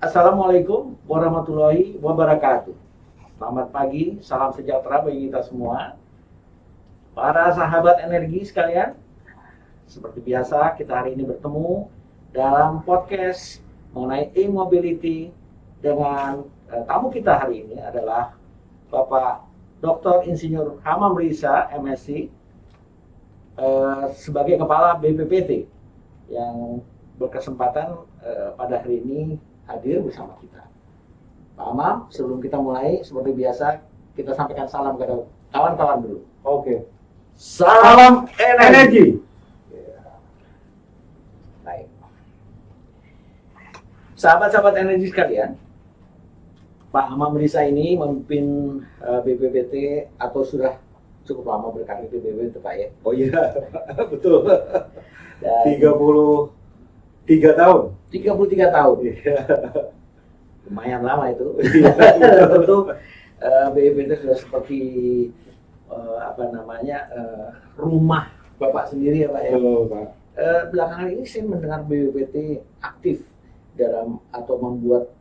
Assalamualaikum warahmatullahi wabarakatuh. Selamat pagi, salam sejahtera bagi kita semua. Para sahabat energi sekalian, seperti biasa kita hari ini bertemu dalam podcast mengenai e-mobility dengan tamu kita hari ini adalah Bapak Dr. Insinyur Hamam Riza, MSc, sebagai Kepala BPPT yang berkesempatan pada hari ini hadir bersama kita. Pak Hamam, sebelum kita mulai, seperti biasa, kita sampaikan salam kepada kawan-kawan dulu. Oke. Salam energi. Baik. Sahabat-sahabat energi sekalian, Pak Hamam Riza ini memimpin BPPT atau sudah cukup lama berkarir di BPPT, Pak ya? Oh iya, betul. Dan 33 tahun. 33 tahun. Iya. Lumayan lama itu. Iya. Tentu BPPT sudah seperti rumah Bapak sendiri ya Pak ya. Betul, Pak. Belakangan ini saya mendengar BPPT aktif dalam atau membuat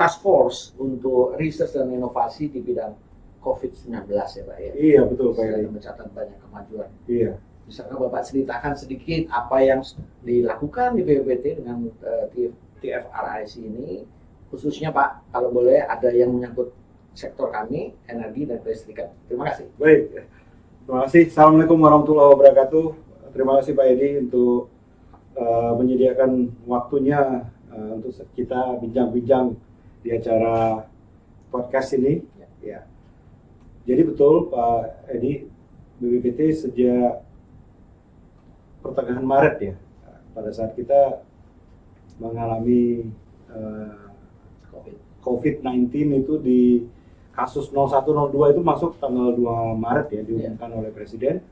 task force untuk riset dan inovasi di bidang COVID-19 ya Pak ya. Iya, betul Pak. Sudah mencatat banyak kemajuan. Iya. Misalkan Bapak ceritakan sedikit apa yang dilakukan di BPPT dengan TFRIC ini, khususnya Pak, kalau boleh ada yang menyangkut sektor kami, energi dan kelistrikan. Terima kasih. Baik. Terima kasih. Assalamualaikum warahmatullahi wabarakatuh. Terima kasih Pak Edi untuk menyediakan waktunya untuk kita bincang-bincang di acara podcast ini. Ya. Jadi betul Pak Edi, BPPT sejak pertengahan Maret ya, pada saat kita mengalami COVID-19 itu di kasus 0102 itu masuk tanggal 2 Maret ya, diumumkan oleh Presiden.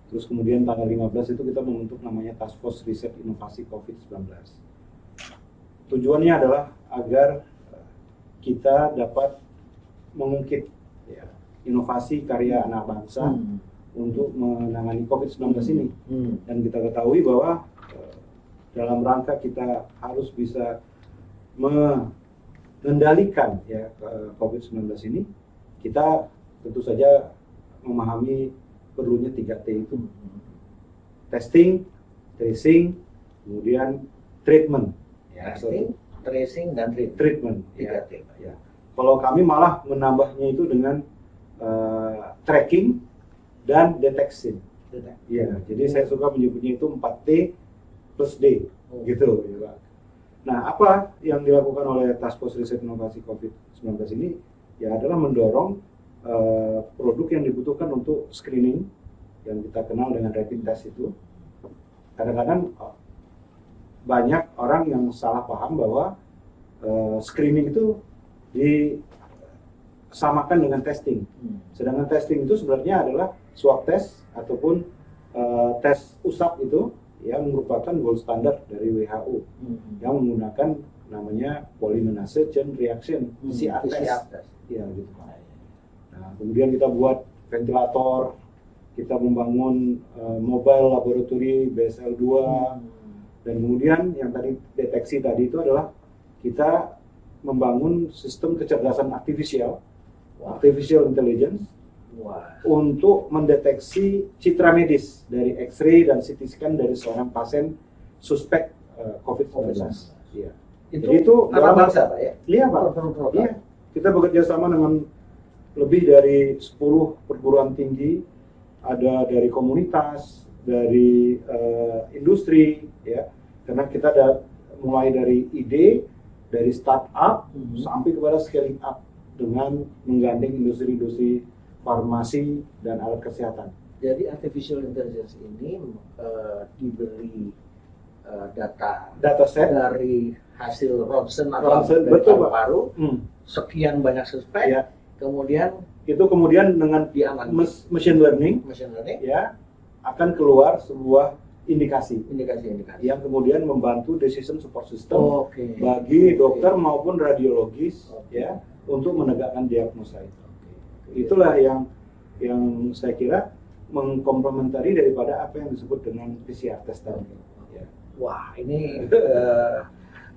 Terus kemudian tanggal 15 itu kita membentuk namanya Task Force Riset Inovasi COVID-19. Tujuannya adalah agar kita dapat mengungkit ya, inovasi karya anak bangsa untuk menangani COVID-19 ini. Dan kita ketahui bahwa dalam rangka kita harus bisa mengendalikan ya COVID-19 ini, kita tentu saja memahami perlunya 3T itu. Testing, tracing, kemudian treatment. Ya, testing, tracing, dan Treatment. 3T. Ya. Kalau kami malah menambahnya itu dengan tracking dan deteksi. Iya, jadi saya suka menyebutnya itu 4T plus D, gitu ya Pak. Nah, apa yang dilakukan oleh Task Force Riset Inovasi COVID-19 ini ya adalah mendorong produk yang dibutuhkan untuk screening yang kita kenal dengan rapid test itu. Kadang-kadang banyak orang yang salah paham bahwa screening itu disamakan dengan testing. Sedangkan testing itu sebenarnya adalah swab test ataupun tes usap itu yang merupakan gold standard dari WHO yang menggunakan namanya polymerase chain reaction PCR test. Ya, gitu. Nah, kemudian kita buat ventilator, kita membangun mobile laboratory BSL-2 dan kemudian yang tadi deteksi tadi itu adalah kita membangun sistem kecerdasan artificial intelligence untuk mendeteksi citra medis dari X-ray dan CT scan dari seorang pasien suspek COVID-19. Iya. Itu anak bangsa Pak ya? Iya Pak. Iya. Kita bekerja sama dengan lebih dari 10 perguruan tinggi, ada dari komunitas, dari industri, ya. Karena kita ada mulai dari ide, dari startup sampai kepada scaling up dengan menggandeng industri-industri farmasi dan alat kesehatan. Jadi artificial intelligence ini diberi data set dari hasil ronsen atau dari betul, paru-paru, sekian banyak suspek, ya. Kemudian dengan dianalisis machine learning, ya, akan keluar sebuah indikasi yang kemudian membantu decision support system bagi dokter maupun radiologis ya untuk menegakkan diagnosa itu. Itulah yang saya kira mengkomplementari daripada apa yang disebut dengan PCR test tadi. Ya. Wah, ini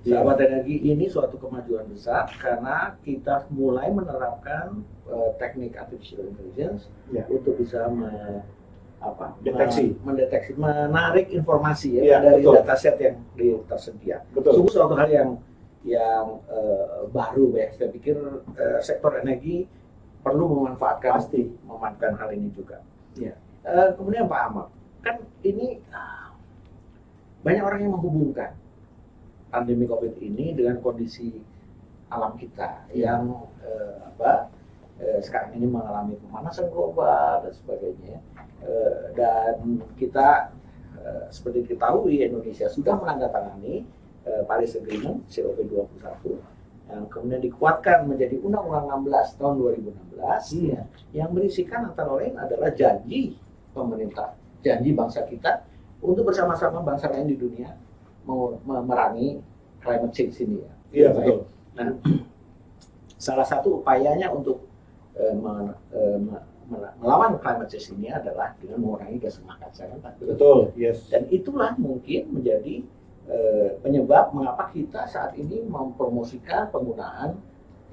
Sahabat energi ini suatu kemajuan besar karena kita mulai menerapkan teknik artificial intelligence untuk bisa mendeteksi, menarik informasi dari dataset yang tersedia. Sungguh suatu hal yang baru ya. Saya pikir sektor energi perlu memanfaatkan hal ini juga. Kemudian Pak Ahmad, kan ini banyak orang yang menghubungkan pandemi COVID ini dengan kondisi alam kita yang sekarang ini mengalami pemanasan global dan sebagainya. Dan kita seperti diketahui Indonesia sudah menandatangani Paris Agreement COP21 yang kemudian dikuatkan menjadi Undang-Undang 16 tahun 2016 yang berisikan antara lain adalah janji pemerintah, janji bangsa kita untuk bersama-sama bangsa lain di dunia memerangi climate change ini ya. Iya betul. Nah, salah satu upayanya untuk melawan climate change ini adalah dengan mengurangi gas rumah kaca kan Pak? Betul, yes. Dan itulah mungkin menjadi penyebab mengapa kita saat ini mempromosikan penggunaan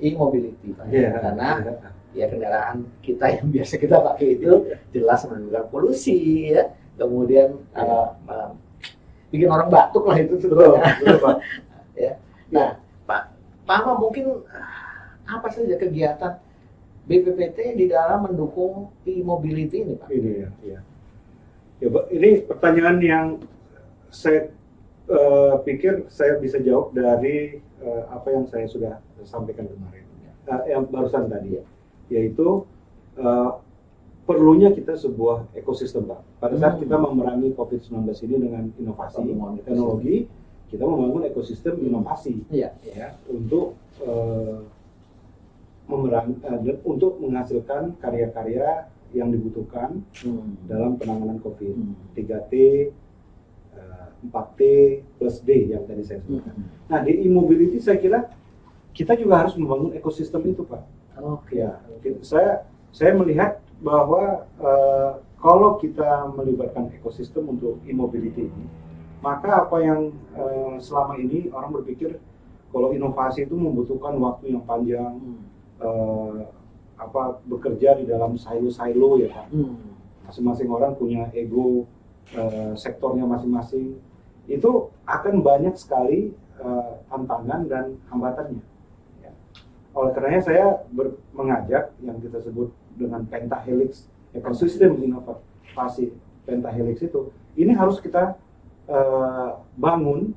e-mobility Pak. Karena kendaraan kita yang biasa kita pakai itu jelas menimbulkan polusi ya. Kemudian bikin orang batuk lah itu sebetulnya. Betul, ya. Nah, Pak Ahmad mungkin apa saja kegiatan BPPT di dalam mendukung e-mobility ini, Pak? Ini ya. Ini pertanyaan yang saya pikir saya bisa jawab dari apa yang saya sudah sampaikan kemarin, yang barusan tadi ya, yaitu perlunya kita sebuah ekosistem Pak. Pada saat kita memerangi COVID-19 ini dengan inovasi teknologi, kita membangun ekosistem inovasi untuk untuk menghasilkan karya-karya yang dibutuhkan dalam penanganan COVID. 3T, 4T plus D yang tadi saya sebutkan. Nah, di e-mobility saya kira kita juga harus membangun ekosistem itu Pak. Saya melihat bahwa kalau kita melibatkan ekosistem untuk e-mobility ini, maka apa yang selama ini orang berpikir kalau inovasi itu membutuhkan waktu yang panjang, bekerja di dalam silo-silo ya Pak. Masing-masing orang punya ego, sektornya masing-masing. Itu akan banyak sekali tantangan dan hambatannya. Ya. Oleh karenanya saya mengajak yang kita sebut dengan pentahelix, ekosistem inovasi pentahelix itu, ini harus kita bangun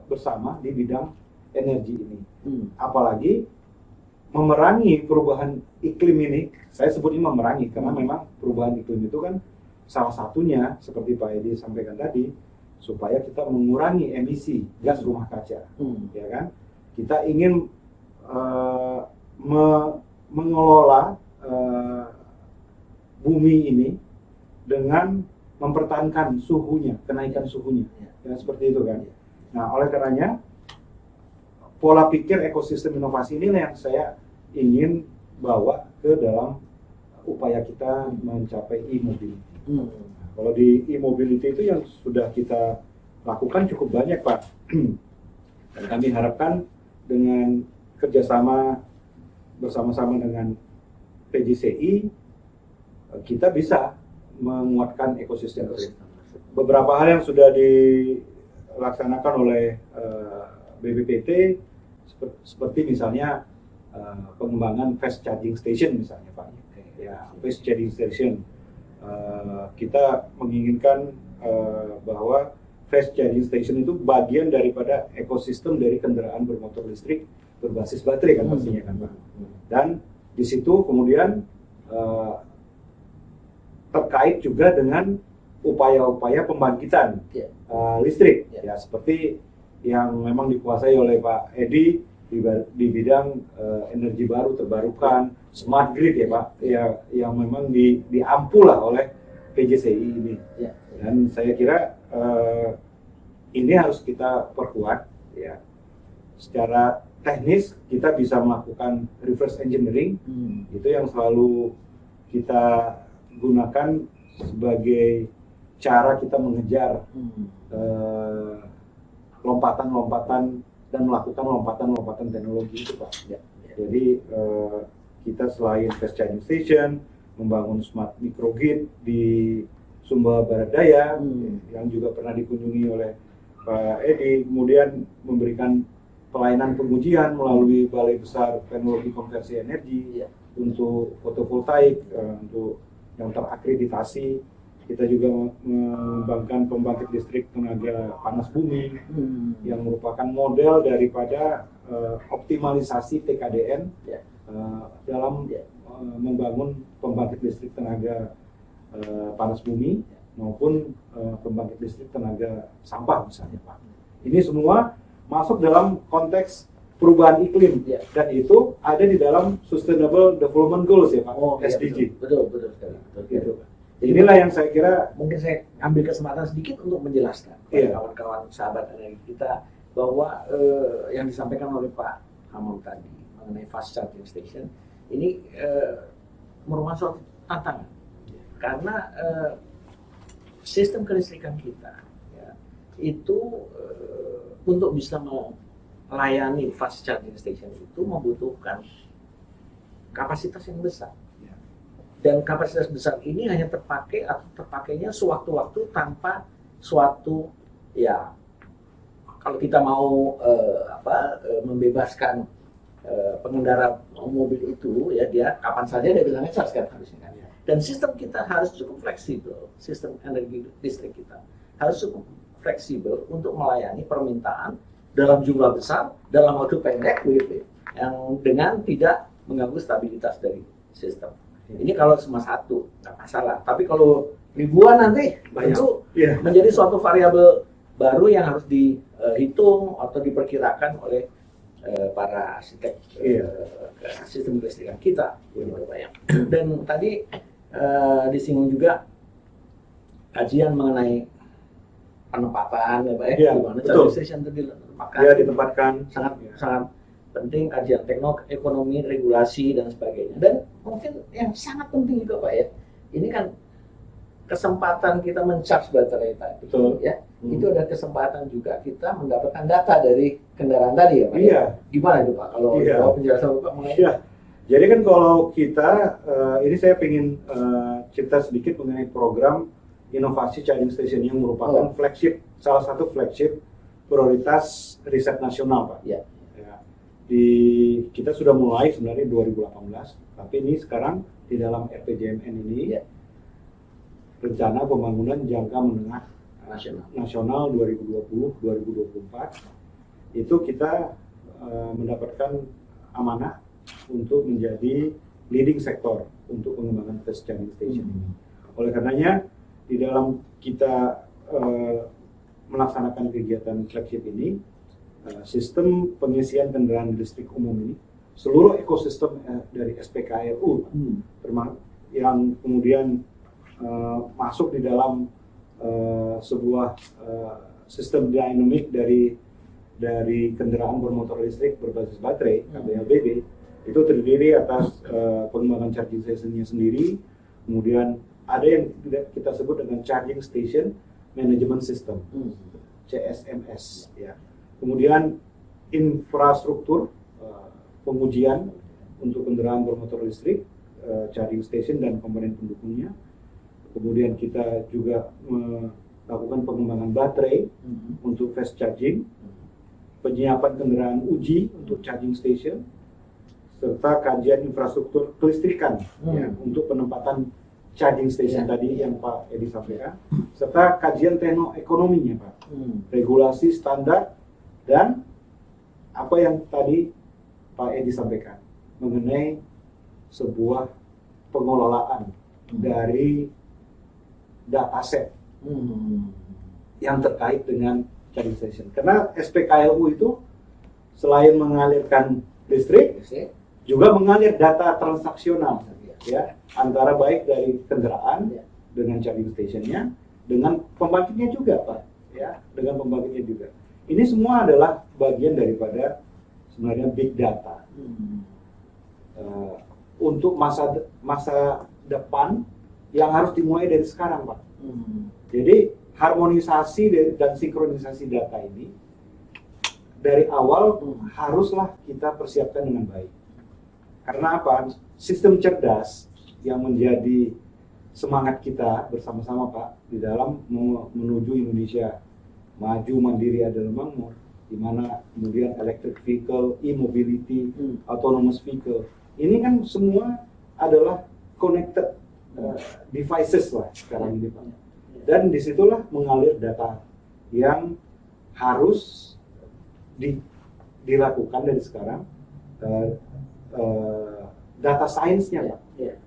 bersama di bidang energi ini. Apalagi memerangi perubahan iklim ini, saya sebut ini memerangi karena memang perubahan iklim itu kan salah satunya seperti Pak Edi sampaikan tadi, supaya kita mengurangi emisi gas rumah kaca, ya kan? Kita ingin mengelola bumi ini dengan mempertahankan suhunya, kenaikan suhunya, ya seperti itu kan? Nah, oleh karenanya pola pikir ekosistem inovasi inilah yang saya ingin bawa ke dalam upaya kita mencapai e-mobility. Kalau di e-mobility itu yang sudah kita lakukan cukup banyak Pak. Dan kami harapkan dengan kerjasama bersama-sama dengan PGCI, kita bisa menguatkan ekosistem tersebut. Beberapa hal yang sudah dilaksanakan oleh BPPT seperti misalnya pengembangan fast charging station misalnya Pak. Ya, fast charging station. Kita menginginkan bahwa fast charging station itu bagian daripada ekosistem dari kendaraan bermotor listrik berbasis baterai kan pastinya kan Pak. Dan di situ kemudian terkait juga dengan upaya-upaya pembangkitan listrik ya seperti yang memang dikuasai oleh Pak Edi di bidang energi baru terbarukan, smart grid ya Pak, ya yang memang diampu lah oleh PGCI ini. Dan saya kira ini harus kita perkuat ya. Secara teknis kita bisa melakukan reverse engineering, itu yang selalu kita gunakan sebagai cara kita mengejar lompatan-lompatan dan melakukan lompatan-lompatan teknologi itu Pak. Ya. Jadi kita selain fast charging station, membangun smart microgrid di Sumba Barat Daya yang juga pernah dikunjungi oleh Pak Edi, kemudian memberikan pelayanan pengujian melalui Balai Besar Teknologi Konversi Energi untuk fotovoltaik, untuk yang terakreditasi. Kita juga mengembangkan pembangkit listrik tenaga panas bumi yang merupakan model daripada optimalisasi TKDN dalam membangun pembangkit listrik tenaga panas bumi maupun pembangkit listrik tenaga sampah misalnya Pak. Ini semua masuk dalam konteks perubahan iklim dan itu ada di dalam Sustainable Development Goals ya Pak, SDG. Betul sekali. Gitu. Inilah yang saya kira mungkin saya ambil kesempatan sedikit untuk menjelaskan kepada kawan-kawan sahabat energi kita bahwa yang disampaikan oleh Pak Hamam tadi mengenai fast charging station ini merupakan suatu tantangan karena sistem kelistrikan kita itu untuk bisa melayani fast charging station itu membutuhkan kapasitas yang besar. Dan kapasitas besar ini hanya terpakai atau terpakainya sewaktu-waktu tanpa suatu kalau kita mau membebaskan pengendara mobil itu dia kapan saja dia bisa ngecas kan harusnya kan. Dan sistem kita harus cukup fleksibel, sistem energi listrik kita harus cukup fleksibel untuk melayani permintaan dalam jumlah besar dalam waktu pendek yang dengan tidak mengganggu stabilitas dari sistem. Ini kalau cuma satu, nggak masalah. Tapi kalau ribuan nanti, itu menjadi suatu variabel baru yang harus dihitung atau diperkirakan oleh para arsitek sistem kelistrikan kita. Dan tadi disinggung juga kajian mengenai penempatan, gimana charging station itu ditempatkan. Sangat penting, kajian teknologi, ekonomi, regulasi dan sebagainya. Dan mungkin yang sangat penting juga Pak ini kan kesempatan kita men-charge baterai tadi. Betul. Itu ada kesempatan juga kita mendapatkan data dari kendaraan tadi ya Pak. Gimana itu Pak kalau penjelasan Bapak mengenai Jadi kan kalau kita ini saya ingin cerita sedikit mengenai program inovasi charging station yang merupakan salah satu flagship prioritas riset nasional Pak. Kita sudah mulai sebenarnya 2018, tapi ini sekarang di dalam RPJMN ini rencana pembangunan jangka menengah nasional 2020-2024 itu kita mendapatkan amanah untuk menjadi leading sektor untuk pengembangan fast charging station. Oleh karenanya di dalam kita melaksanakan kegiatan flagship ini, sistem pengisian kendaraan listrik umum ini, seluruh ekosistem dari SPKLU yang kemudian masuk di dalam sebuah sistem dinamik dari kendaraan bermotor listrik berbasis baterai (KBLBB) itu terdiri atas pengembangan charging station-nya sendiri, kemudian ada yang kita sebut dengan Charging Station Management System (CSMS). Kemudian infrastruktur pengujian untuk kendaraan bermotor listrik, charging station dan komponen pendukungnya. Kemudian kita juga melakukan pengembangan baterai untuk fast charging, penyiapan kendaraan uji untuk charging station, serta kajian infrastruktur kelistrikan untuk penempatan charging station tadi yang Pak Edi sampaikan, serta kajian tekno-ekonominya Pak, regulasi standar, dan apa yang tadi Pak Edi sampaikan mengenai sebuah pengelolaan dari dataset yang terkait dengan charging station. Karena SPKLU itu selain mengalirkan listrik, juga mengalir data transaksional antara baik dari kendaraan dengan charging stationnya, dengan pembangkitnya juga Pak, dengan pembangkitnya juga. Ini semua adalah bagian daripada sebenarnya big data untuk masa depan yang harus dimulai dari sekarang Pak. Jadi harmonisasi dan sinkronisasi data ini dari awal haruslah kita persiapkan dengan baik. Karena apa? Sistem cerdas yang menjadi semangat kita bersama-sama Pak di dalam menuju Indonesia maju, mandiri, adil, makmur, di mana kemudian electric vehicle, e-mobility, autonomous vehicle, ini kan semua adalah connected devices lah sekarang ini Pak. Dan disitulah mengalir data yang harus dilakukan dari sekarang, data science-nya Pak,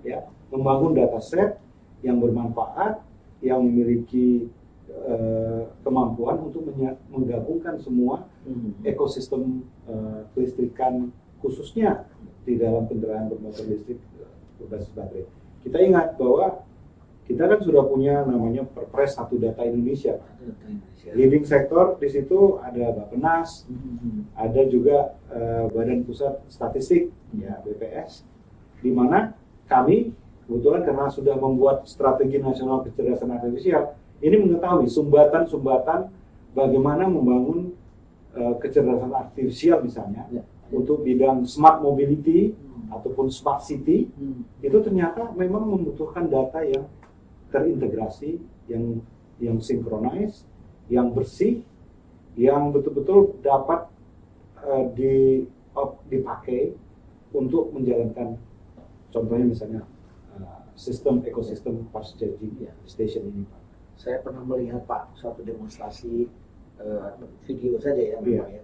ya, membangun data set yang bermanfaat, yang memiliki kemampuan untuk menggabungkan semua ekosistem kelistrikan khususnya di dalam kendaraan bermotor listrik berbasis baterai. Kita ingat bahwa kita kan sudah punya namanya Perpres 1 Data Indonesia. Leading sektor di situ ada Bappenas, ada juga Badan Pusat Statistik, ya BPS, di mana kami kebetulan karena sudah membuat strategi nasional kecerdasan artifisial, ini mengetahui sumbatan-sumbatan bagaimana membangun kecerdasan artifisial misalnya untuk bidang smart mobility ataupun smart city, itu ternyata memang membutuhkan data yang terintegrasi, yang sinkronis, yang bersih, yang betul-betul dapat dipakai untuk menjalankan, contohnya misalnya sistem ekosistem fast charging station ini Pak. Saya pernah melihat Pak suatu demonstrasi video saja ya, ya,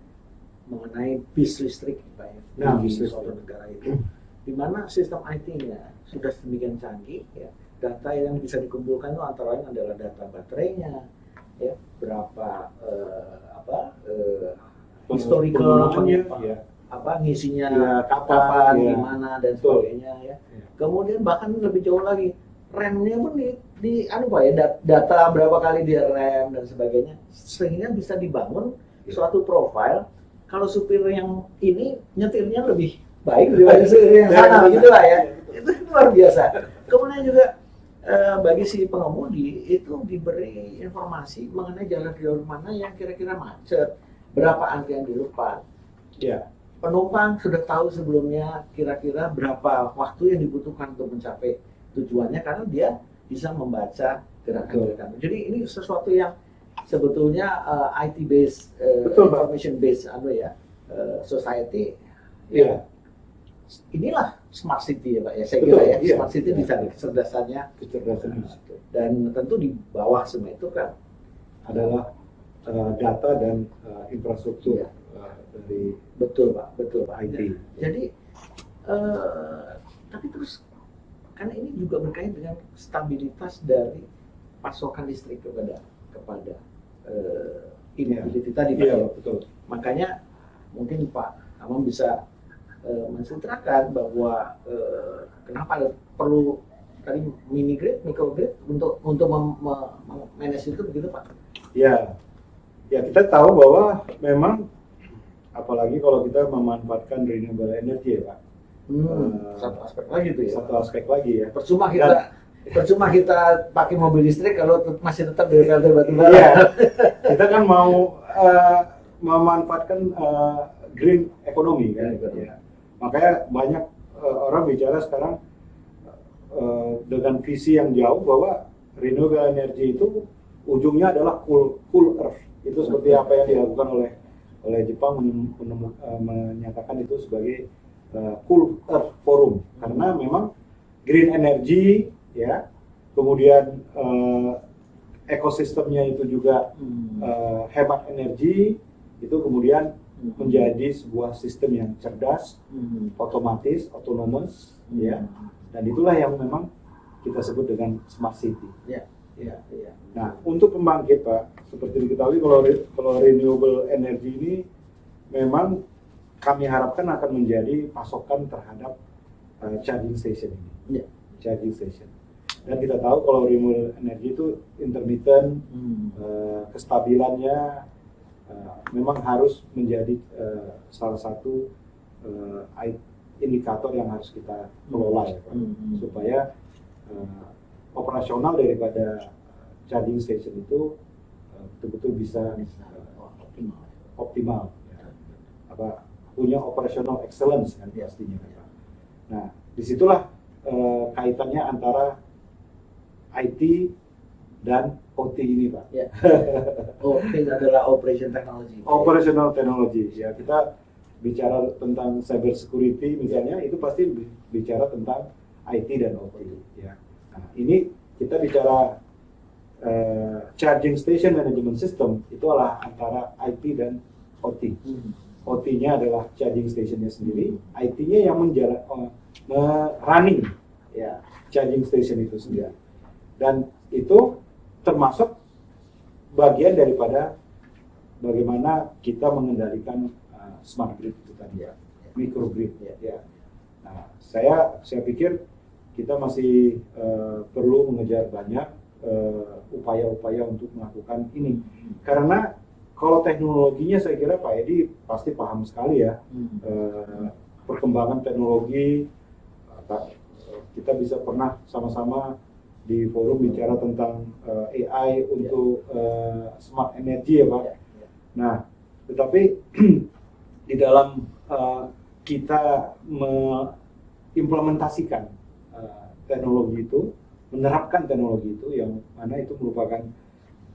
mengenai bis listrik Pak ya, di suatu negara itu, di mana sistem IT-nya sudah sedemikian canggih ya. Data yang bisa dikumpulkan itu antara lain adalah data baterainya, ya, berapa historical ngisinya kapan, di mana dan sebagainya ya. Kemudian bahkan lebih jauh lagi, RAM-nya pun data berapa kali dia RAM dan sebagainya, sehingga bisa dibangun suatu profil. Kalau supir yang ini nyetirnya lebih baik daripada supir yang sana, begitulah ya. Itu luar biasa. Kemudian juga bagi si pengemudi itu diberi informasi mengenai jalan mana yang kira-kira macet, berapa antrian di depan. Ya. Penumpang sudah tahu sebelumnya kira-kira berapa waktu yang dibutuhkan untuk mencapai tujuannya karena dia bisa membaca gerakan-gerakan. Jadi ini sesuatu yang sebetulnya IT based, information based society. Ya. Inilah smart city ya Pak ya, saya kira ya. Smart city bisa kecerdasannya, dan tentu di bawah semua itu kan adalah data dan infrastruktur dari betul Pak IT. Jadi tapi terus karena ini juga berkait dengan stabilitas dari pasokan listrik kepada e-mobility tadi Pak. Iya, betul. Makanya mungkin Pak Amam bisa mensentrakan bahwa kenapa perlu tadi mini grid, micro grid untuk manage itu begitu Pak? Ya kita tahu bahwa memang apalagi kalau kita memanfaatkan renewable energy ya Pak. Satu aspek lagi itu ya. Satu aspek lagi ya. Percuma kita pakai mobil listrik kalau masih tetap dari pltu batubara. Iya. Kita kan mau memanfaatkan green economy kan. Ya. Makanya banyak orang bicara sekarang dengan visi yang jauh bahwa renewable energy itu ujungnya adalah cool earth. Itu seperti apa yang dilakukan oleh Jepang menyatakan itu sebagai cool earth forum, karena memang green energy ya, kemudian ekosistemnya itu juga hemat energi, itu kemudian menjadi sebuah sistem yang cerdas, otomatis, autonomous, ya, dan itulah yang memang kita sebut dengan smart city. Ya. Nah, untuk pembangkit Pak, seperti diketahui kalau renewable energy ini memang kami harapkan akan menjadi pasokan terhadap charging station ini, charging station. Dan kita tahu kalau renewable energy itu intermittent, kestabilannya memang harus menjadi salah satu indikator yang harus kita kelola ya Pak, supaya operasional daripada charging station itu betul-betul bisa optimal. punya operational excellence kan pastinya. Nah, disitulah kaitannya antara IT dan OT ini, Pak. Ya. OT adalah operation technology. Operational technology, ya, kita bicara tentang cyber security misalnya, itu pasti bicara tentang IT dan OT, ya. Nah, ini kita bicara charging station management system, itu adalah antara IT dan OT. OT-nya adalah charging station-nya sendiri, IT-nya yang running, ya, charging station itu sendiri. Dan itu termasuk bagian daripada bagaimana kita mengendalikan smart grid itu tadi, ya, microgrid, ya. Nah, saya pikir kita masih perlu mengejar banyak upaya-upaya untuk melakukan ini, karena kalau teknologinya saya kira Pak Edi pasti paham sekali ya, perkembangan teknologi. Kita bisa pernah sama-sama di forum bicara tentang AI untuk smart energy, ya Pak. Nah, tetapi di dalam kita mengimplementasikan teknologi itu, menerapkan teknologi itu, yang mana itu merupakan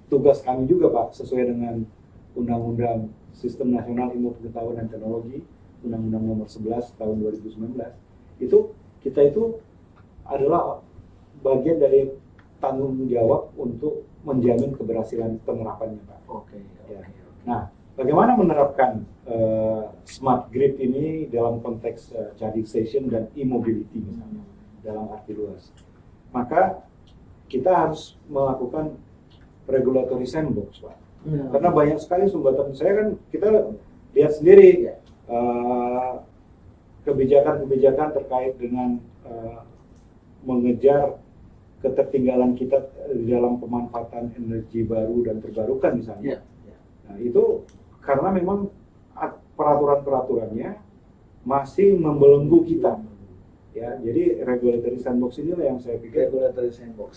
tugas kami juga Pak, sesuai dengan Undang-Undang Sistem Nasional Ilmu Pengetahuan dan Teknologi, Undang-Undang Nomor 11 Tahun 2019, itu kita itu adalah bagian dari tanggung jawab untuk menjamin keberhasilan penerapannya, Pak. Ya. Nah, bagaimana menerapkan smart grid ini dalam konteks charging station dan e-mobility misalnya, dalam arti luas? Maka kita harus melakukan regulatory sandbox, Pak. Karena banyak sekali sumbatan. Saya kan, kita lihat sendiri kebijakan-kebijakan terkait dengan mengejar ketertinggalan kita di dalam pemanfaatan energi baru dan terbarukan misalnya. Nah, itu karena memang peraturan-peraturannya masih membelenggu kita. Ya, jadi regulatory sandbox inilah yang saya pikir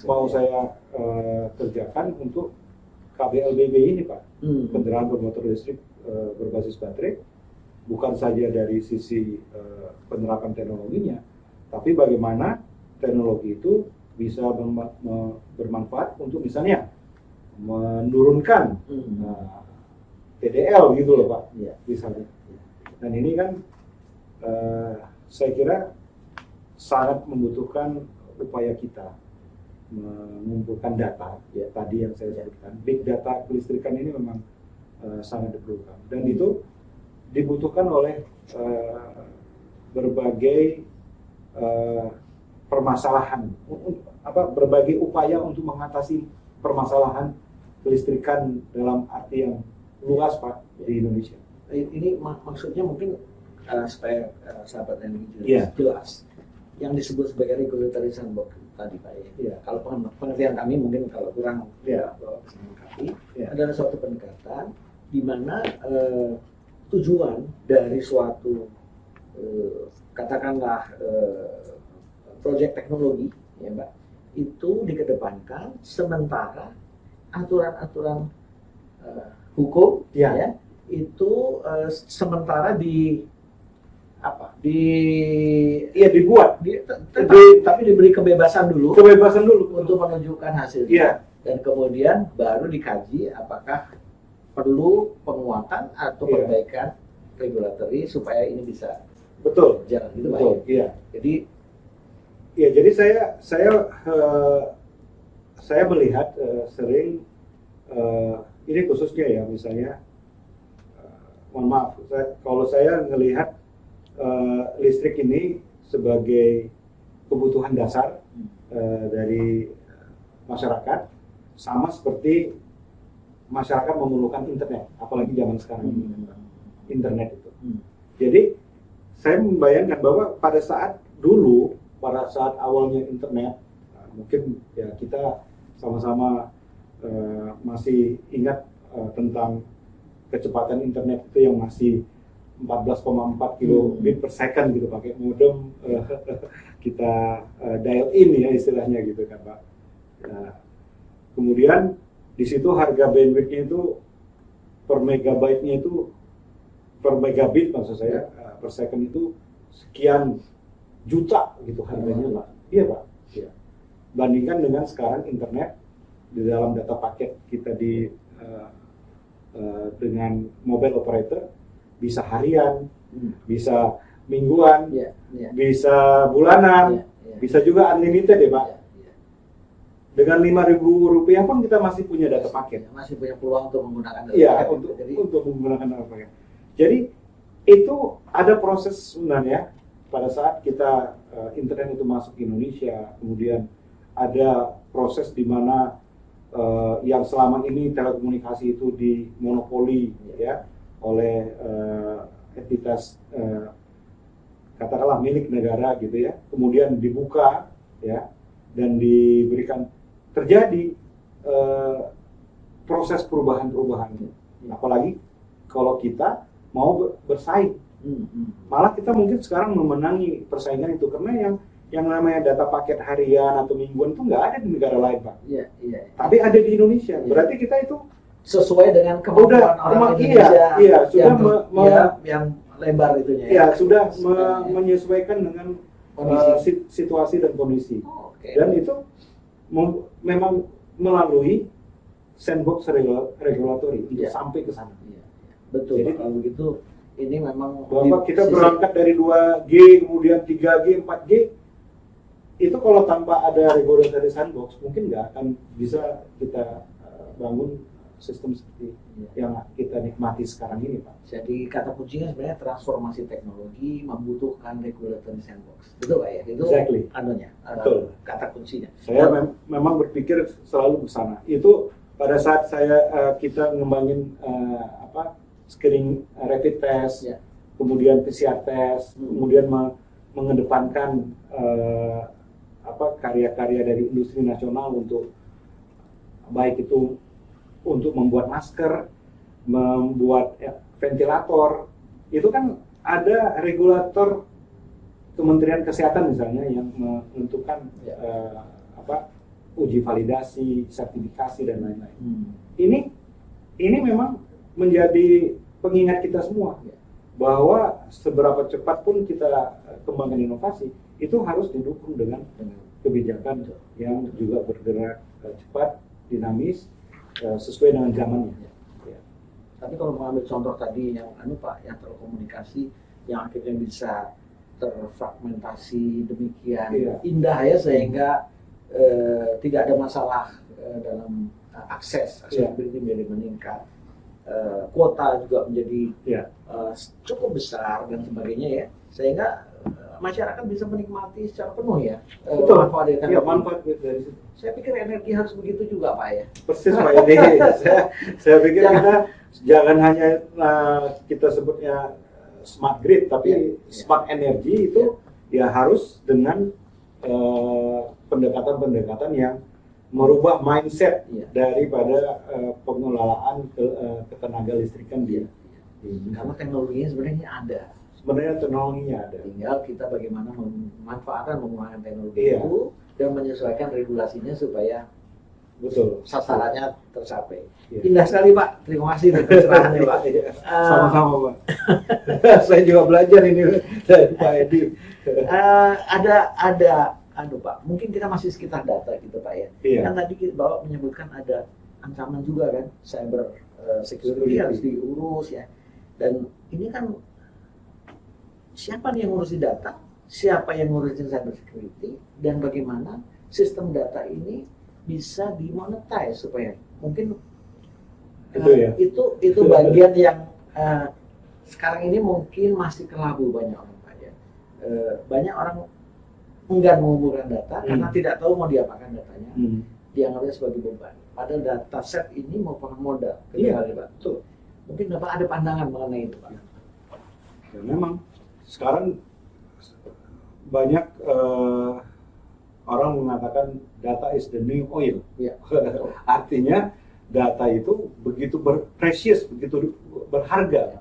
mau saya kerjakan untuk KBLBB ini, Pak. Kendaraan bermotor listrik berbasis baterai, bukan saja dari sisi penerapan teknologinya, tapi bagaimana teknologi itu bisa bermanfaat untuk misalnya menurunkan TDL gitu loh, Pak, misalnya. Dan ini kan saya kira sangat membutuhkan upaya kita mengumpulkan data, ya, tadi yang saya sebutkan, big data kelistrikan ini memang sangat diperlukan, dan itu dibutuhkan oleh berbagai permasalahan, berbagai upaya untuk mengatasi permasalahan kelistrikan dalam arti yang luas, Pak, di Indonesia. Ini maksudnya mungkin supaya sahabat energi jelas. Yang disebut sebagai regulatory sandbox tadi, Pak, ya. Kalau pengertian kami mungkin kalau kurang melengkapi, adalah suatu pendekatan di mana tujuan dari suatu katakanlah proyek teknologi, ya Mbak, itu dikedepankan sementara aturan-aturan hukum, ya, itu sementara dibuat, tapi diberi kebebasan dulu untuk menunjukkan hasilnya, dan kemudian baru dikaji apakah perlu penguatan atau perbaikan regulatory supaya ini bisa jalan gitu, Pak. Jadi saya melihat sering ini khususnya ya, misalnya mohon maaf, kalau saya melihat listrik ini sebagai kebutuhan dasar dari masyarakat, sama seperti masyarakat memerlukan internet, apalagi zaman sekarang ini, internet itu. Jadi saya membayangkan bahwa pada saat awalnya internet, mungkin ya kita sama-sama masih ingat tentang kecepatan internet itu yang masih 14,4 kilobit per second gitu, pakai modem kita dial in ya istilahnya gitu kan, Pak. Nah, kemudian di situ harga bandwidthnya itu per megabyte-nya itu per megabit maksud saya per second itu sekian juta gitu harganya Pak. Iya Pak. Iya. Bandingkan dengan sekarang internet di dalam data paket kita dengan mobile operator bisa harian, bisa mingguan, bisa bulanan, bisa juga unlimited ya Pak. Dengan Rp5.000 pun kita masih punya data paket. Masih punya peluang untuk menggunakan data paket. Untuk menggunakan data paket. Jadi itu ada proses sebenarnya pada saat kita internet itu masuk ke Indonesia, kemudian ada proses di mana yang selama ini telekomunikasi itu dimonopoli ya oleh entitas katakanlah milik negara gitu ya, kemudian dibuka ya dan diberikan terjadi proses perubahan-perubahan, apalagi kalau kita mau bersaing, malah kita mungkin sekarang memenangi persaingan itu karena yang namanya data paket harian atau mingguan itu nggak ada di negara lain Pak. Iya. Tapi ada di Indonesia. Berarti kita itu sesuai dengan kemampuan orang Indonesia. Iya, sudah yang lebar itunya. Iya, sudah menyesuaikan dengan situasi dan kondisi. Dan itu memang melalui sandbox regulatory untuk sampai ke sana. Betul. Jadi kalau begitu ini memang bahwa kita berangkat dari 2G kemudian 3G 4G itu kalau tanpa ada regulatory sandbox mungkin nggak akan bisa kita bangun sistem seperti yang kita nikmati sekarang ini Pak. Jadi kata kuncinya sebenarnya transformasi teknologi membutuhkan regulatory sandbox. Betul Pak ya? Itu Betul. Kata kuncinya. Saya memang berpikir selalu ke sana. Itu pada saat kita ngembangin screening rapid test, kemudian PCR test, kemudian mengedepankan karya-karya dari industri nasional untuk baik itu untuk membuat masker, membuat ventilator, itu kan ada regulator Kementerian Kesehatan misalnya yang menentukan uji validasi, sertifikasi dan lain-lain. Ini memang menjadi pengingat kita semua bahwa seberapa cepat pun kita kembangkan inovasi itu harus didukung dengan kebijakan yang juga bergerak cepat, dinamis, sesuai dengan zamannya. Tapi kalau mengambil contoh tadi yang Pak, yang telekomunikasi yang akhirnya bisa terfragmentasi demikian indah ya sehingga tidak ada masalah dalam akses menjadi meningkat. Kuota juga menjadi cukup besar dan sebagainya ya, sehingga masyarakat bisa menikmati secara penuh ya manfaat dari situ. Saya pikir energi harus begitu juga Pak ya. Persis Pak Edi. saya pikir kita jangan hanya kita sebutnya smart grid, tapi smart energy itu ya harus dengan pendekatan-pendekatan yang merubah mindset daripada pengelolaan ketenaga listrikan dia. Karena teknologinya sebenarnya ada. Tinggal kita bagaimana memanfaatkan menggunakan teknologi itu dan menyesuaikan regulasinya supaya sasarannya tercapai. Indah sekali Pak. Terima kasih atas pencerahannya Pak. Sama-sama Pak. Saya juga belajar ini dari Pak Edi. Ada Pak, mungkin kita masih sekitar data gitu Pak ya. Kan tadi Bapak menyebutkan ada ancaman juga kan, cyber security harus diurus ya. Dan ini kan siapa nih yang ngurusin data, siapa yang ngurusin cyber security, dan bagaimana sistem data ini bisa dimonetize supaya mungkin itu bagian yang sekarang ini mungkin masih kelabu banyak orang Pak ya. Banyak orang enggan mengumpulkan data karena tidak tahu mau diapakan datanya, dianggapnya sebagai beban. Padahal data set ini merupakan modal. Pak. Tuh. Mungkin Bapak ada pandangan mengenai itu Pak. Ya, memang sekarang banyak orang mengatakan data is the new oil. Artinya data itu begitu precious, begitu berharga.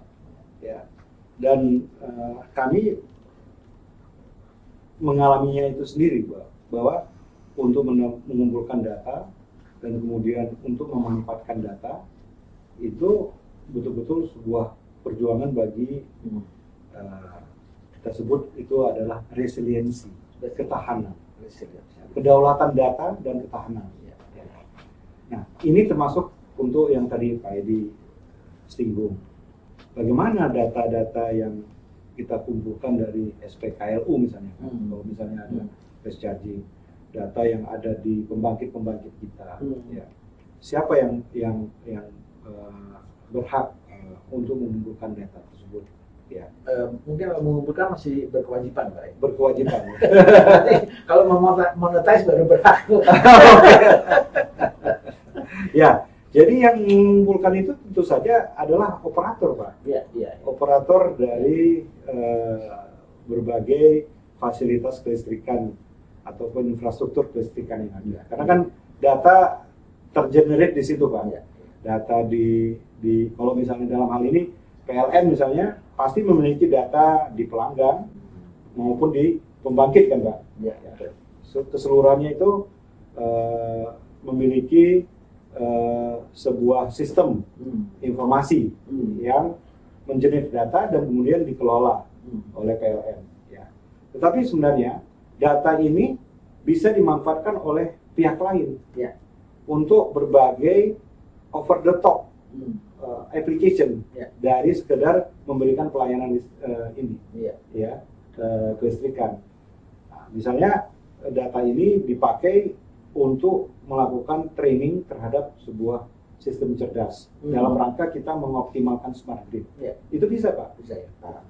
Dan kami mengalaminya itu sendiri bahwa untuk mengumpulkan data dan kemudian untuk memanfaatkan data itu betul-betul sebuah perjuangan bagi kita sebut itu adalah resiliensi, ketahanan, kedaulatan data dan ketahanan. Nah, ini termasuk untuk yang tadi Pak Edi singgung. Bagaimana data-data yang kita kumpulkan dari SPKLU misalnya, kalau misalnya ada fast charging, data yang ada di pembangkit-pembangkit kita, ya. Siapa yang berhak untuk mengumpulkan data tersebut? Ya. Mungkin mengumpulkan masih berkewajiban, Pak. Berkewajiban. Nanti kalau mau monetize baru berhak. Ya, jadi yang mengumpulkan itu tentu saja adalah operator, Pak. Ya. Operator dari berbagai fasilitas kelistrikan ataupun infrastruktur kelistrikan yang ada. Karena kan data tergenerate di situ, Pak. Ya. Data di kalau misalnya dalam hal ini PLN misalnya pasti memiliki data di pelanggan maupun di pembangkit kan, Pak. Ya. Keseluruhannya itu memiliki sebuah sistem informasi yang mengenerate data dan kemudian dikelola oleh PLN. Ya. Tetapi sebenarnya data ini bisa dimanfaatkan oleh pihak lain untuk berbagai over the top application dari sekedar memberikan pelayanan ini, kelistrikan. Nah, misalnya data ini dipakai untuk melakukan training terhadap sebuah sistem cerdas dalam rangka kita mengoptimalkan smart grid. Itu bisa, Pak? Bisa ya. Nah,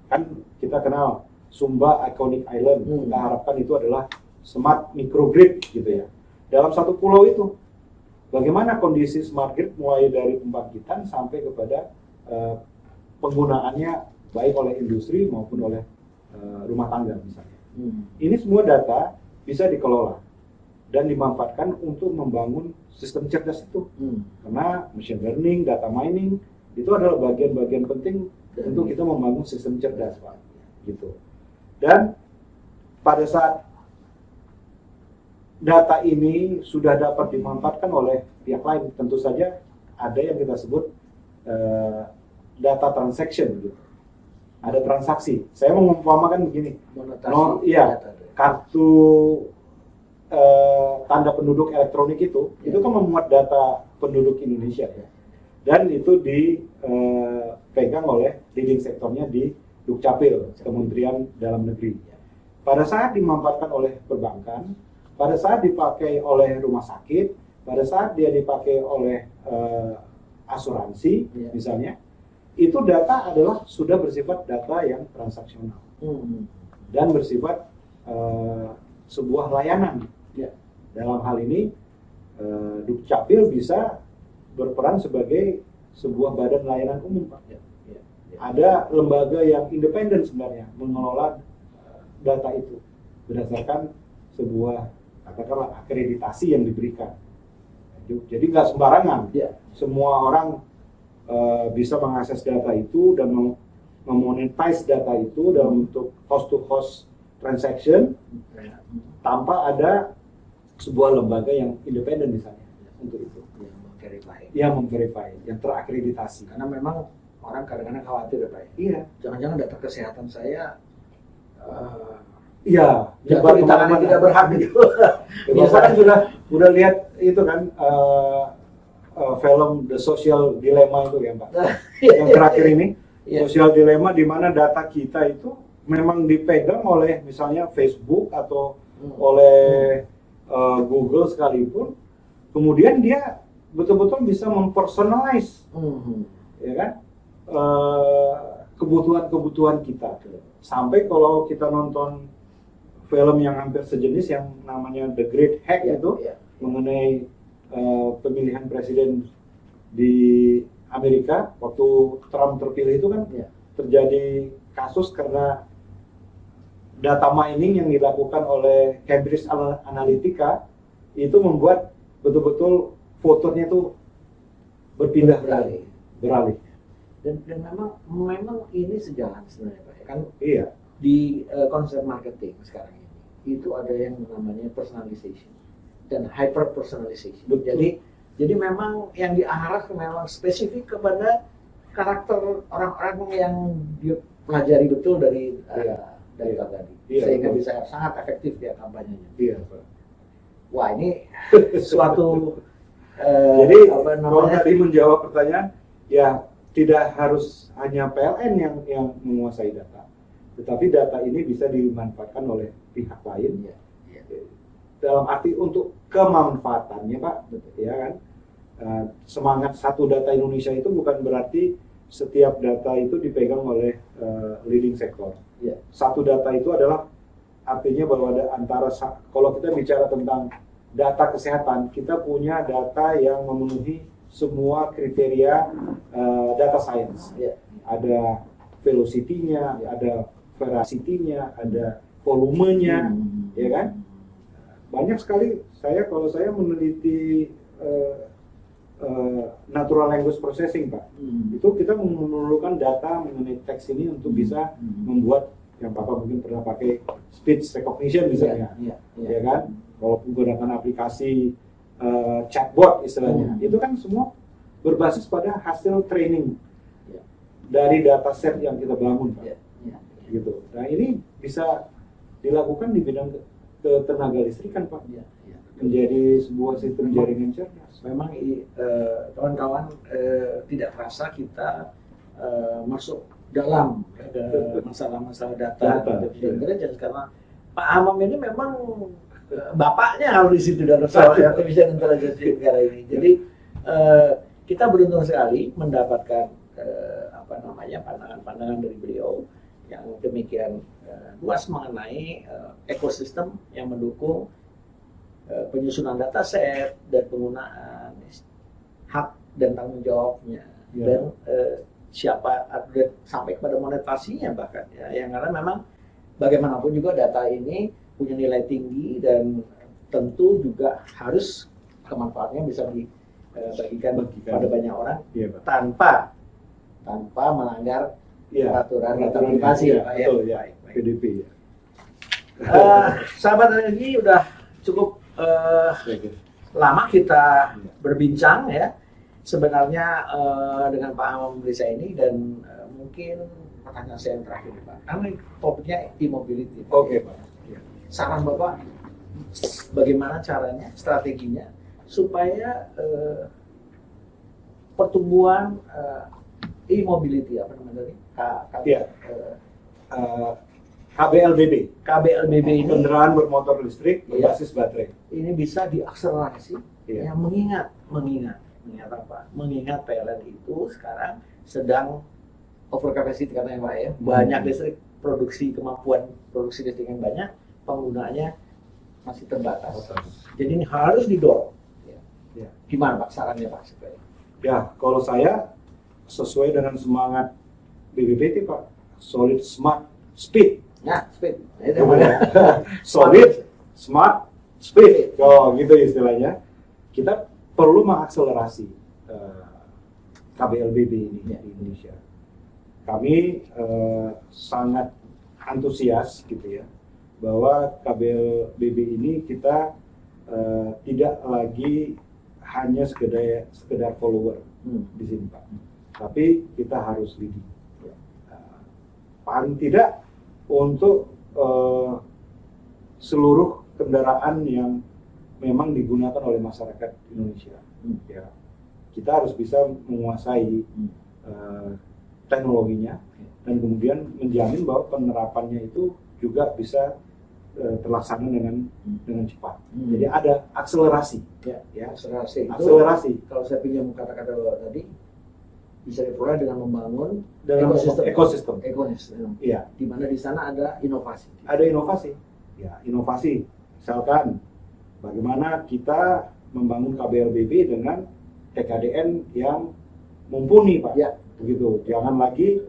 kan kita kenal Sumba Iconic Island, kita harapkan itu adalah smart microgrid gitu ya. Dalam satu pulau itu, bagaimana kondisi smart grid mulai dari pembangkitan sampai kepada penggunaannya baik oleh industri maupun oleh rumah tangga misalnya. Ini semua data bisa dikelola dan dimanfaatkan untuk membangun sistem cerdas itu. Karena machine learning, data mining itu adalah bagian-bagian penting untuk kita membangun sistem cerdas, Pak. Gitu. Dan pada saat data ini sudah dapat dimanfaatkan oleh pihak lain, tentu saja ada yang kita sebut data transaction, gitu. Ada transaksi. Saya mengumpamakan begini, kartu tanda penduduk elektronik itu kan memuat data penduduk Indonesia ya, dan itu dipegang oleh leading sektornya di Dukcapil, Kementerian Dalam Negeri. Pada saat dimanfaatkan oleh perbankan, pada saat dipakai oleh rumah sakit, pada saat dia dipakai oleh asuransi misalnya, itu data adalah sudah bersifat data yang transaksional dan bersifat sebuah layanan. Dalam hal ini Dukcapil bisa berperan sebagai sebuah badan layanan umum, Pak. Ada lembaga yang independen sebenarnya mengelola data itu berdasarkan sebuah katakanlah akreditasi yang diberikan. Jadi nggak sembarangan. Semua orang bisa mengakses data itu dan memonetize data itu dalam bentuk host to host transaction tanpa ada sebuah lembaga yang independen misalnya untuk itu yang memverify, yang terakreditasi. Karena memang orang kadang-kadang khawatir ya, Pak. Iya. Jangan-jangan data kesehatan saya jatuh di tangan yang tidak berhak gitu. Misalkan sudah lihat itu kan film The Social Dilemma itu ya, Pak. Yang terakhir ini Social Dilemma di mana data kita itu memang dipegang oleh misalnya Facebook atau oleh Google sekalipun, kemudian dia betul-betul bisa mempersonalize, ya kan, kebutuhan-kebutuhan kita. Sampai kalau kita nonton film yang hampir sejenis yang namanya The Great Hack mengenai pemilihan presiden di Amerika waktu Trump terpilih itu kan terjadi kasus karena data mining yang dilakukan oleh Cambridge Analytica itu membuat betul-betul voternya itu beralih. Dan memang ini sejalan sebenarnya, Pak. Kan iya. Di konsep marketing sekarang ini itu ada yang namanya personalization dan hyper personalization. Jadi memang yang diarah memang spesifik kepada karakter orang-orang yang dia pelajari betul dari data tadi, sehingga bisa sangat efektif ya kampanyenya. Iya, Pak. Wah, ini suatu jadi kalau tadi menjawab pertanyaan, ya tidak harus hanya PLN yang menguasai data, tetapi data ini bisa dimanfaatkan oleh pihak lain. Dalam arti untuk kemanfaatannya, Pak, ya kan? Semangat satu data Indonesia itu bukan berarti setiap data itu dipegang oleh leading sector. Satu data itu adalah artinya bahwa ada antara, kalau kita bicara tentang data kesehatan, kita punya data yang memenuhi semua kriteria data science. Ada velocity-nya, ada veracity-nya, ada volumenya, ya kan? Banyak sekali kalau saya meneliti natural language processing, Pak. Itu kita memerlukan data mengenai teks ini untuk bisa membuat yang Bapak mungkin pernah pakai speech recognition misalnya, ya kan? Kalau menggunakan aplikasi chatbot istilahnya, itu kan semua berbasis pada hasil training dari dataset yang kita bangun, Pak. Gitu. Nah, ini bisa dilakukan di bidang tenaga listrikan, Pak. Menjadi sebuah sistem jaringan cerdas. Memang kawan-kawan tidak terasa kita masuk dalam masalah-masalah data artificial intelligence, karena Pak Amam ini memang bapaknya kalau di situ dalam soal artificial intelligence di negara ini. Jadi kita beruntung sekali mendapatkan pandangan-pandangan dari beliau yang demikian luas mengenai ekosistem yang mendukung penyusunan dataset dan penggunaan hak dan tanggung jawabnya, dan siapa dan sampai kepada monetasinya bahkan yang karena memang bagaimanapun juga data ini punya nilai tinggi dan tentu juga harus kemanfaatnya bisa dibagikan pada banyak orang tanpa melanggar peraturan privasi PDP. Sahabat energi, udah cukup lama kita berbincang ya sebenarnya dengan Pak Amam Riza ini, dan mungkin pertanyaan saya yang terakhir, Pak, karena topiknya e-mobility. Oke, Pak. Saran Bapak bagaimana caranya, strateginya supaya pertumbuhan e-mobility KBLBB ini, kendaraan bermotor listrik berbasis baterai, ini bisa diakselerasi. Yang mengingat apa? Mengingat PLN itu sekarang sedang over capacity katanya, Pak ya. Banyak listrik, kemampuan produksi listrik yang banyak, penggunaannya masih terbatas. Jadi ini harus didorong. Gimana Pak sarannya, Pak, supaya? Ya, kalau saya sesuai dengan semangat BBBT, Pak, solid, smart, speed. Speed. Solid, smart, speed. Gitu istilahnya. Kita perlu mengakselerasi KBLBB ini di Indonesia. Kami sangat antusias gitu ya, bahwa KBLBB ini kita tidak lagi hanya sekedar follower di sini, Pak. Tapi kita harus leading. Paling tidak untuk seluruh kendaraan yang memang digunakan oleh masyarakat Indonesia. Ya, kita harus bisa menguasai teknologinya dan kemudian menjamin bahwa penerapannya itu juga bisa terlaksana dengan cepat. Jadi ada akselerasi. Akselerasi. Kalau saya pinjam kata-kata tadi, bisa diperoleh dengan membangun ekosistem. Iya. Di mana di sana ada inovasi. Ada inovasi. Ya, inovasi. Misalkan bagaimana kita membangun KBLBB dengan TKDN yang mumpuni, Pak. Begitu. Jangan lagi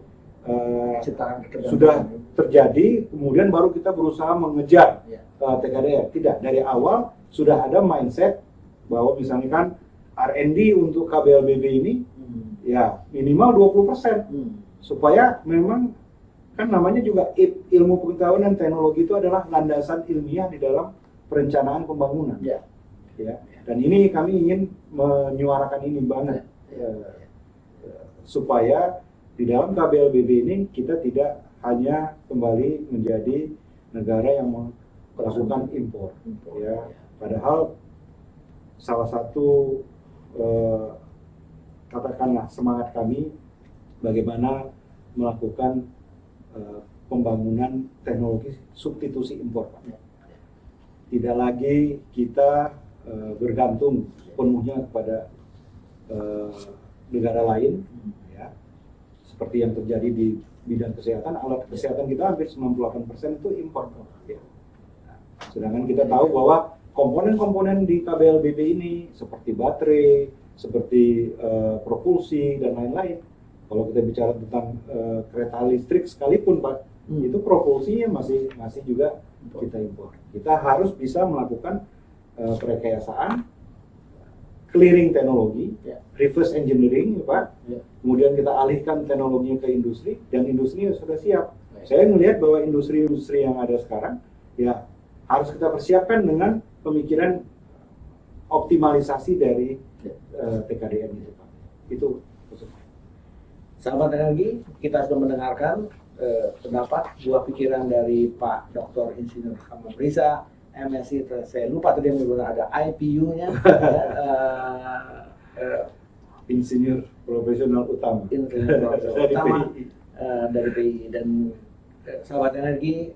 sudah terjadi, kemudian baru kita berusaha mengejar TKDN. Tidak, dari awal sudah ada mindset bahwa misalnya kan R&D untuk KBLBB ini ya minimal 20%, supaya memang kan namanya juga ilmu pengetahuan dan teknologi itu adalah landasan ilmiah di dalam perencanaan pembangunan. Dan ini kami ingin menyuarakan ini banget. supaya di dalam KBLBB ini kita tidak hanya kembali menjadi negara yang melakukan impor. Ya, padahal salah satu katakanlah semangat kami bagaimana melakukan pembangunan teknologi substitusi impor. Tidak lagi kita bergantung penuhnya kepada negara lain, ya, seperti yang terjadi di bidang kesehatan. Alat kesehatan kita hampir 98% itu impor. Ya. Sedangkan kita tahu bahwa komponen-komponen di KBLBB ini seperti baterai, seperti propulsi dan lain-lain. Kalau kita bicara tentang kereta listrik sekalipun, Pak, itu propulsinya masih juga kita impor. Kita harus bisa melakukan perekayasaan, clearing teknologi, reverse engineering, Pak. Kemudian kita alihkan teknologinya ke industri, dan industri sudah siap. Saya melihat bahwa industri-industri yang ada sekarang, ya harus kita persiapkan dengan pemikiran optimalisasi dari TKDN itu, Pak. Itu. Sahabat energi, kita sudah mendengarkan pendapat, buah pikiran dari Pak Dr. Insinyur Hamam Riza, MSc, saya lupa tadi menggunakan ada IPU-nya, Insinyur Profesional Utama, dari PI. Dan sahabat energi,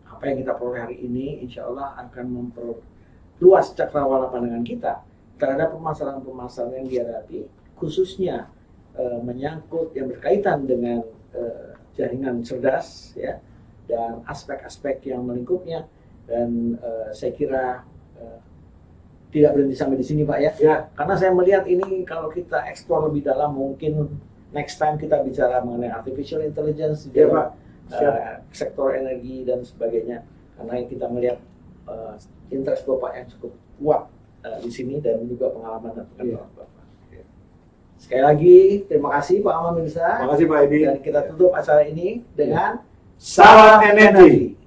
apa yang kita peroleh hari ini, insya Allah akan memperluas cakrawala pandangan kita terhadap permasalahan-permasalahan yang dihadapi, khususnya menyangkut yang berkaitan dengan jaringan cerdas, ya, dan aspek-aspek yang melingkupnya. Dan saya kira tidak berhenti sampai di sini, Pak, ya. Ya. Karena saya melihat ini kalau kita eksplor lebih dalam, mungkin next time kita bicara mengenai artificial intelligence di Ya, Pak. Sektor energi dan sebagainya. Karena kita melihat interest Bapak yang cukup kuat di sini, dan juga pengalaman dan pengetahuan Bapak. Sekali lagi, terima kasih Pak Hamam Riza. Terima kasih Pak Edi. Dan kita tutup acara ini dengan Salam Energi.